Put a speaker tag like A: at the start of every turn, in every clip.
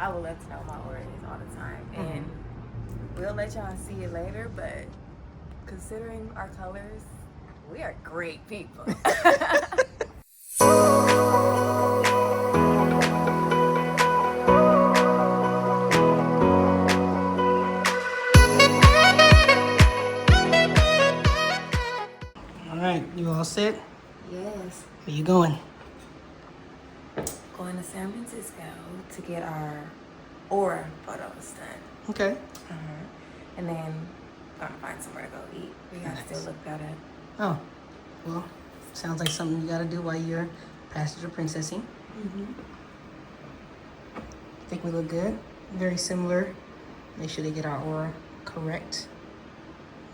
A: I would love to know my aura is all the time. And we'll let y'all see it later, but considering our colors, we are great people.
B: All right, you all set?
A: Yes.
B: Where you going?
A: Going to San Francisco to get our aura photos done.
B: Okay.
A: And then gonna find somewhere to go eat. We gotta still look better.
B: Oh, well, sounds like something you gotta do while you're passenger princessing. Think we look good. Very similar. Make sure they get our aura correct.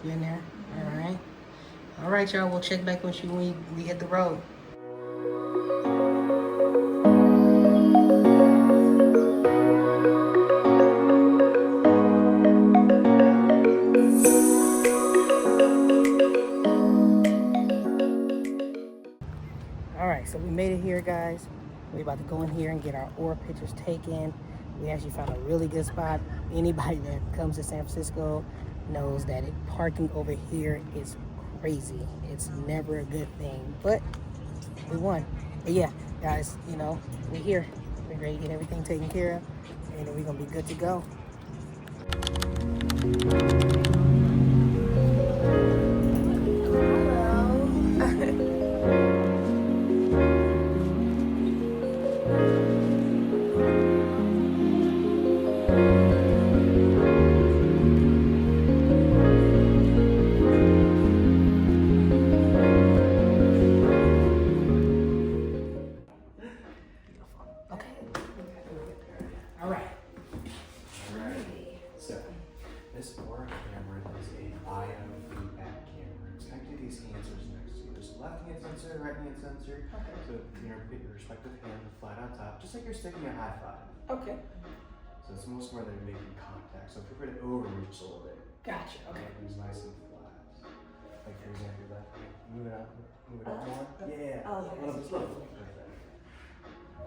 B: You in there? All right. All right, y'all. We'll check back with you when we hit the road. All right, so we made it here, guys. We're about to go in here and get our aura pictures taken. We actually found a really good spot. Anybody that comes to San Francisco knows that parking over here is crazy. It's never a good thing, but we won. But yeah, guys, you know, we're here. We're ready to get everything taken care of, and then we're gonna be good to go.
C: This aura camera is a biofeedback camera. It's connected to these sensors next to you. There's a left-hand sensor, right-hand sensor. Okay. So you know, put your respective hand flat on top, just like you're sticking a high five.
B: Okay.
C: So it's most where they're making contact. So if you're going to overreach a little bit,
B: Gotcha. Okay.
C: It's nice and flat. Like for example, left hand. Move it up more. Yeah.
B: Oh,
C: a little bit.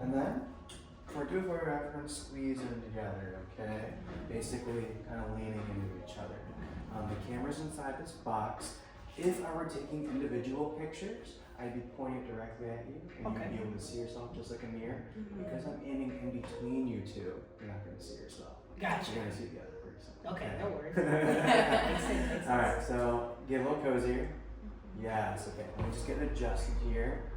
C: And then we're doing where we're going to squeeze them together, okay? Basically, kind of leaning into each other. The camera's inside this box. If I were taking individual pictures, I'd be pointing directly at you, and you'd be able to see yourself just like a mirror. Because I'm aiming in between you two, you're not going to see yourself.
B: Gotcha.
C: You're going to see the other person.
B: Okay, no worries.
C: All right, so get a little cozier. Yes, okay. Let me just get adjusted here.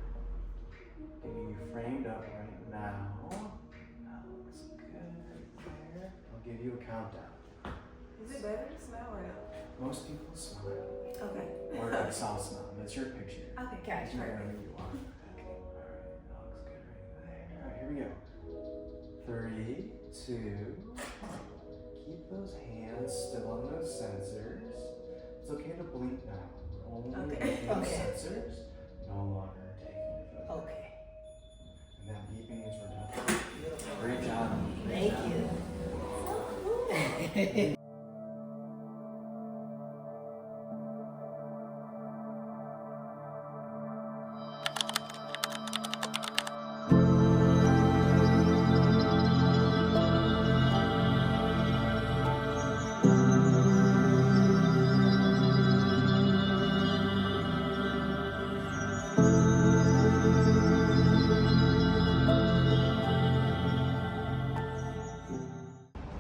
C: Getting you framed up right now. Looks good right there. I'll give you a countdown.
A: Is it better to smell or no?
C: Most people smile.
A: Okay.
C: Or a soft smell. That's your picture.
A: Okay,
C: Gotcha.
A: gotcha.
C: Wherever you want. Okay. Alright, that looks good right there. Alright, here we go. 3, 2. Keep those hands still on those sensors. It's okay to blink now. We're only looking at sensors. No longer taking the photo.
B: Okay.
C: And that beeping means we're done. Great job.
B: Thank you.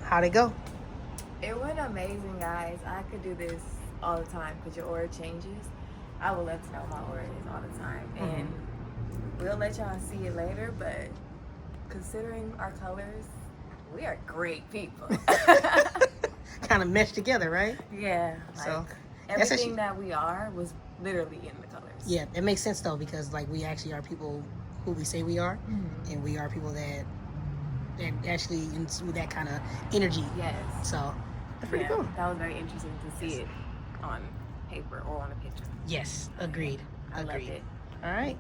B: How'd it go?
A: It went amazing, guys. I could do this all the time because your aura changes. I would love to know my aura is all the time. And we'll let y'all see it later, but considering our colors, we are great people.
B: Kind of meshed together, right?
A: Yeah.
B: So
A: everything that we are was literally in the colors.
B: Yeah, it makes sense though, because like we actually are people who we say we are, and we are people that actually with that kind of energy.
A: Yes.
B: So that's pretty cool.
A: That was very interesting to see it on paper or on a picture.
B: Yes, agreed.
A: I loved it.
B: All right.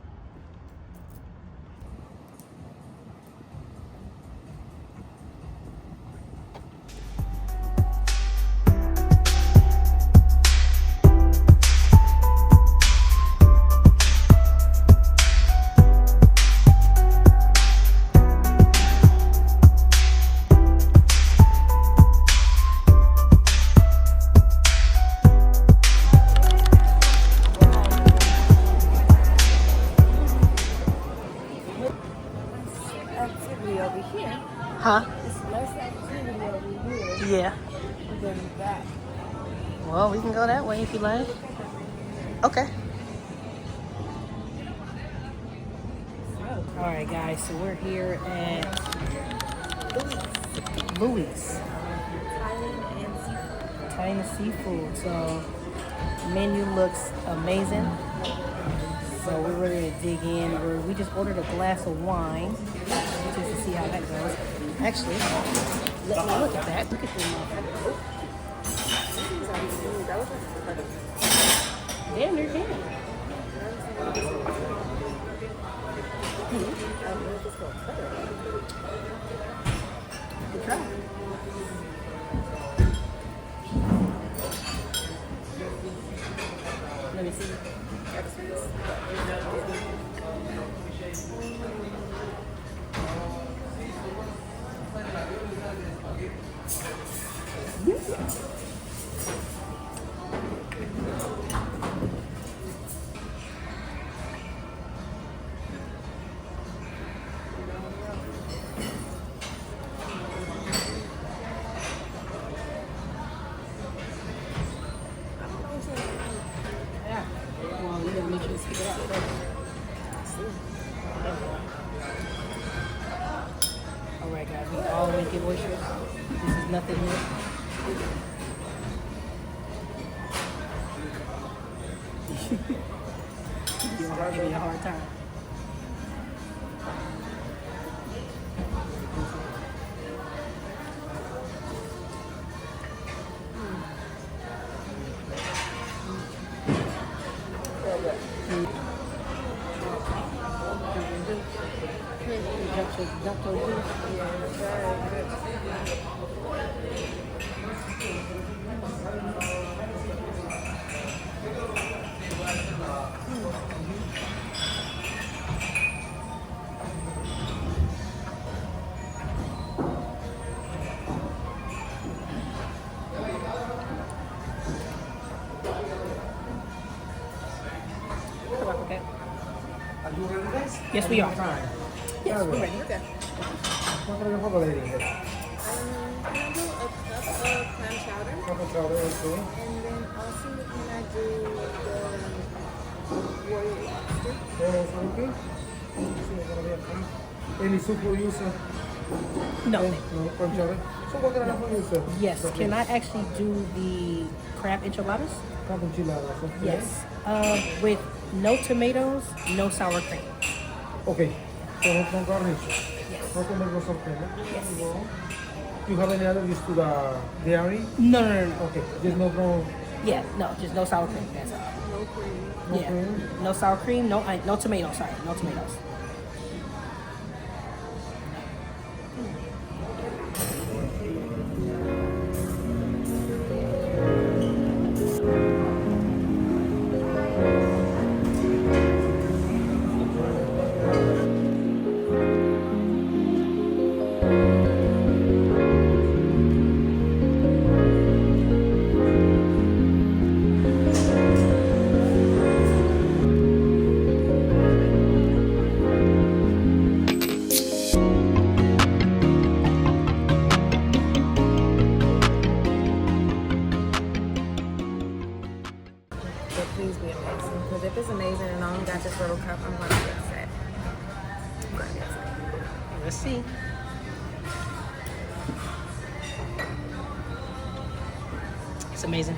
A: That's the activity over here.
B: Yeah.
A: And then that.
B: Well, we can go that way if you like. Okay. All right, guys. So we're here at Louis. Italian and seafood. So menu looks amazing. So we're ready to dig in. We just ordered a glass of wine just to see how that goes. Actually, let me look at that. Look at this. Damn, they're damn. Good try. Let me see. Well, you gotta make sure you spit it out first. All right, guys, we all wicked oysters. This is nothing new. You're giving me a hard time. Okay.
C: Are you ready, guys?
B: Yes, we are.
A: Yes, we're ready. Okay.
C: What kind of photo lady?
A: Can I do a cup of clam chowder?
C: Photo chowder, okay.
A: And then also can I do the royal lobster?
C: Okay. Any soup you use?
B: No.
C: No, clam chowder. So what kind of food you use?
B: Yes. Can I actually do the crab enchiladas?
C: Crab enchiladas, okay.
B: Yes. With no tomatoes, no sour cream.
C: Okay. So no garnish.
B: Yes.
C: No tomatoes, okay.
B: Yes.
C: Do you have any other use to the dairy?
B: No.
C: Okay. Just no.
B: Yeah, no, just no sour cream. That's all.
A: No cream.
C: No
B: Yeah.
C: cream?
B: No sour cream, no tomatoes, sorry, no tomatoes.
A: But please be amazing. Because if it's amazing and I only got this little cup, I'm going to be upset. I'm going to be upset.
B: Let's see. It's amazing.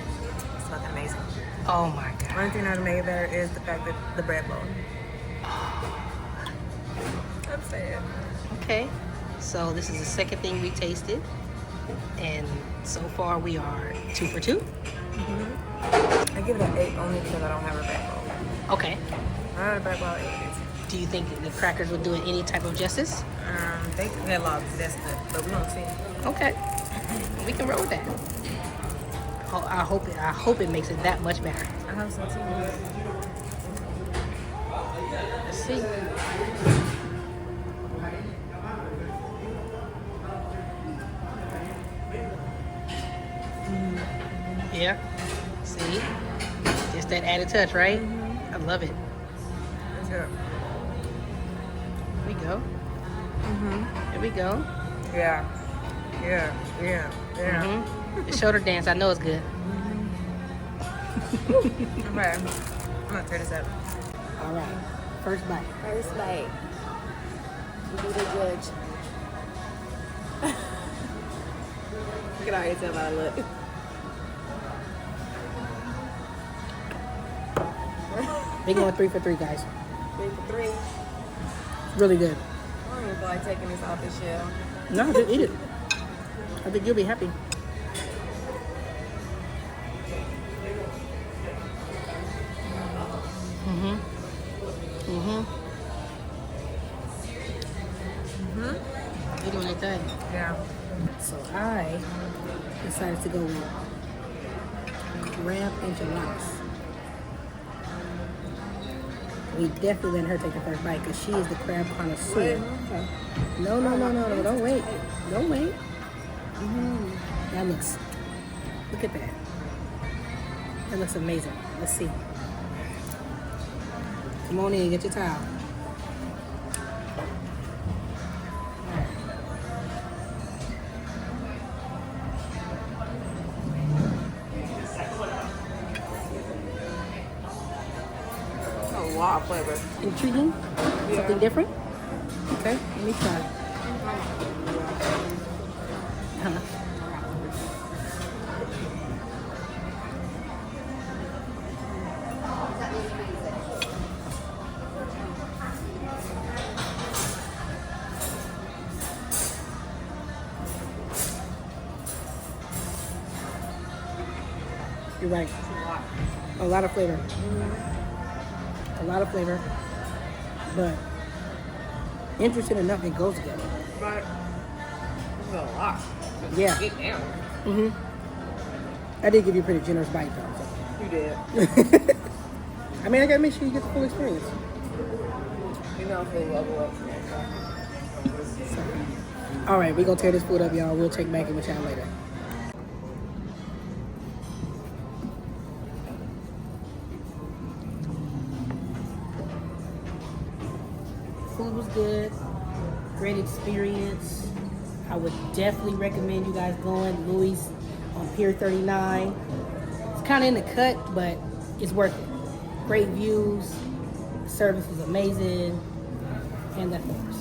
A: It's fucking amazing.
B: Oh my god.
A: One thing that made it better is the fact that the bread bowl. I'm sad.
B: Okay, so this is the second thing we tasted, and so far we are 2 for 2.
A: I give it an 8 only because I don't have a bread bowl.
B: Okay.
A: I had a bread bowl 8.
B: Do you think the crackers would do it any type of justice?
A: They had logs, that's good, but we don't see.
B: Okay, we can roll with that. Oh, I hope it makes it that much better.
A: I hope so too.
B: Let's see. Yeah. See? Just that added touch, right? I love it.
A: That's good.
B: Here we go. Here we go.
A: Yeah. Yeah.
B: Mm-hmm. The shoulder dance, I know it's good.
A: Okay. I'm gonna tear this up.
B: All right, first bite.
A: First bite. You be the judge. You can already tell by the look.
B: We're going 3 for 3, guys.
A: 3 for 3.
B: Really good.
A: I don't even feel like taking this off the shell.
B: No, just eat it. I think you'll be happy. You're doing that thing.
A: Yeah.
B: So I decided to go with crab enchiladas. We definitely let her take the first bite because she is the crab connoisseur. No, don't wait. Don't wait. That looks, look at that. That looks amazing. Let's see. Come on in, get your towel.
A: A lot of flavor.
B: Intriguing? Something different? Okay, let me try. You're right. A lot of flavor. A lot of flavor. But interesting enough, it goes together.
A: But this is a lot.
B: Yeah.
A: Get down.
B: I did give you a pretty generous bite, though.
A: You did.
B: I mean, I gotta make sure you get the full experience.
A: You know, full level up.
B: All right, we're gonna tear this food up, y'all. We'll check back in with y'all later. Food was good. Great experience. I would definitely recommend you guys going. Louis on Pier 39. It's kind of in the cut, but it's worth it. Great views. The service was amazing. And leftovers.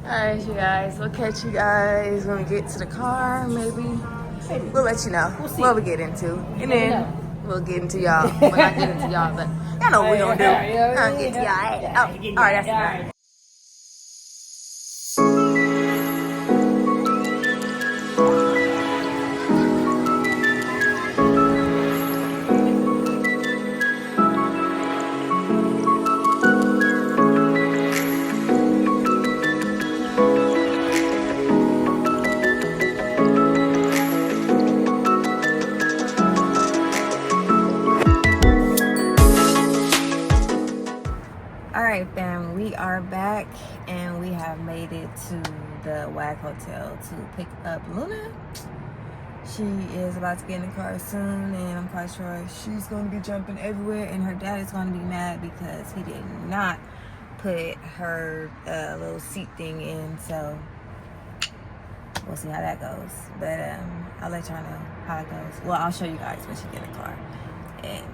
A: Alright, you guys. We'll catch you guys when we get to the car. Maybe we'll let you know what we get into. And then we'll get into y'all. Well, not get into y'all, but y'all know what we're gonna do. We're gonna get to y'all. Oh, alright, that's enough. Alright, fam, we are back and we have made it to the WAG Hotel to pick up Luna. She is about to get in the car soon, and I'm quite sure she's going to be jumping everywhere, and her dad is going to be mad because he did not put her little seat thing in, so we'll see how that goes. But I'll let y'all know how it goes. Well, I'll show you guys when she get in the car, and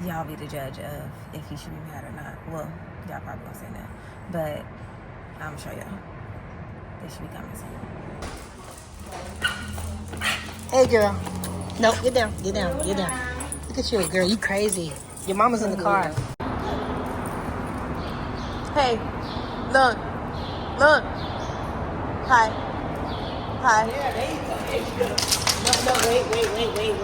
A: y'all be the judge of if he should be mad or not. Well, y'all probably gonna say no, but I'm gonna show y'all. They should be coming soon.
B: Hey, girl. No, get down. Get down. Get down. Look at you, girl. You crazy. Your mama's in the car.
A: Hey, look. Hi.
B: Yeah, there you go. No, wait.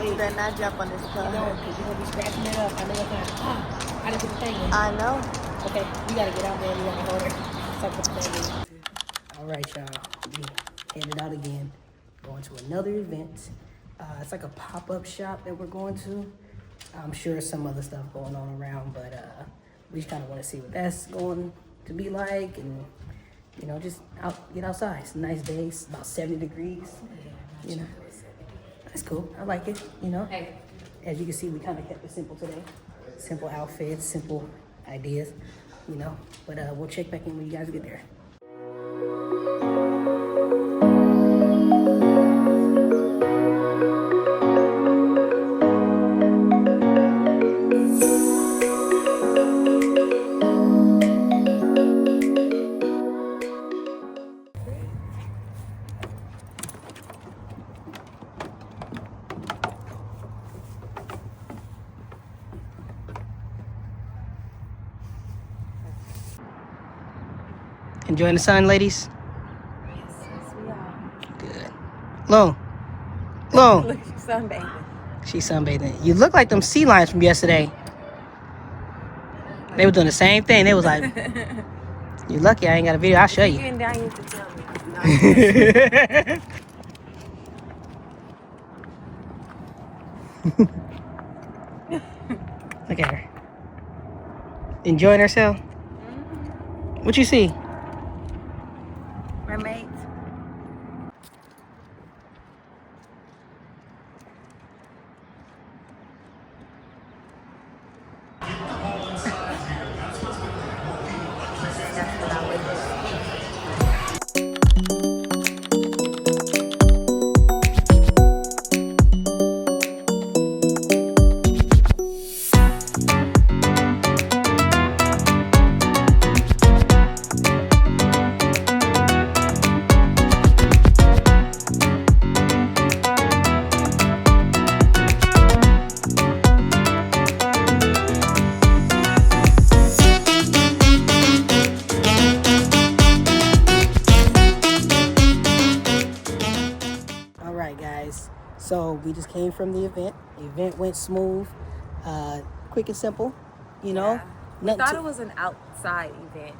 A: You better not jump on this car.
B: No, because you're going to be scratching it up. I know what time. I didn't put the thing in.
A: I know.
B: Okay, you got to get out there and you got to hold her. So I put the thing in. All right, y'all. We headed out again. Going to another event. It's like a pop-up shop that we're going to. I'm sure some other stuff going on around, but we just kind of want to see what that's going to be like, and you know, just get outside. It's a nice day. It's about 70 degrees. You know, that's cool. I like it. You know, as you can see, we kind of kept it simple today. Simple outfits, simple ideas. You know, but we'll check back in when you guys get there. Enjoying the sun, ladies?
A: Yes, we are.
B: Good. Lo. Lo.
A: Look, she's sunbathing.
B: She's sunbathing. You look like them sea lions from yesterday. They were doing the same thing. They was like, you lucky I ain't got a video. I'll show you.
A: Getting down here to tell me.
B: Look at her. Enjoying herself? What you see?
A: Mermaids. That's what I would do.
B: So we just came from the event. The event went smooth, quick and simple, you know.
A: Yeah. We thought it was an outside event,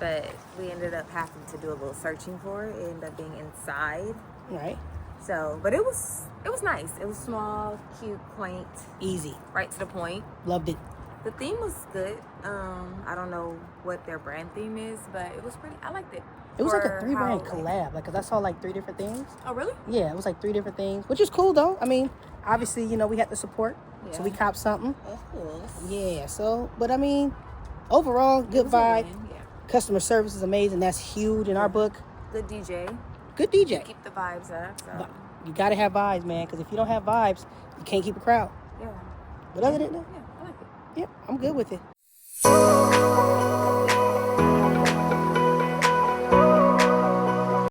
A: but we ended up having to do a little searching for it. It ended up being inside.
B: Right.
A: So, but it was nice. It was small, cute, quaint,
B: easy,
A: right to the point.
B: Loved it.
A: The theme was good. I don't know what their brand theme is, but it was pretty. I liked it.
B: It was like a 3-brand collab, like, cause I saw like 3 different things.
A: Oh, really?
B: Yeah, it was like 3 different things, which is cool though. I mean, obviously, you know, we had to support, so we copped something.
A: Of course.
B: Yeah. So, but I mean, overall, good vibe.
A: Yeah.
B: Customer service is amazing. That's huge in our book.
A: Good DJ.
B: Good DJ.
A: Keep the vibes up. So.
B: You gotta have vibes, man, because if you don't have vibes, you can't keep a crowd.
A: Yeah.
B: But other than that,
A: yeah, I like it.
B: Yep, I'm good with it.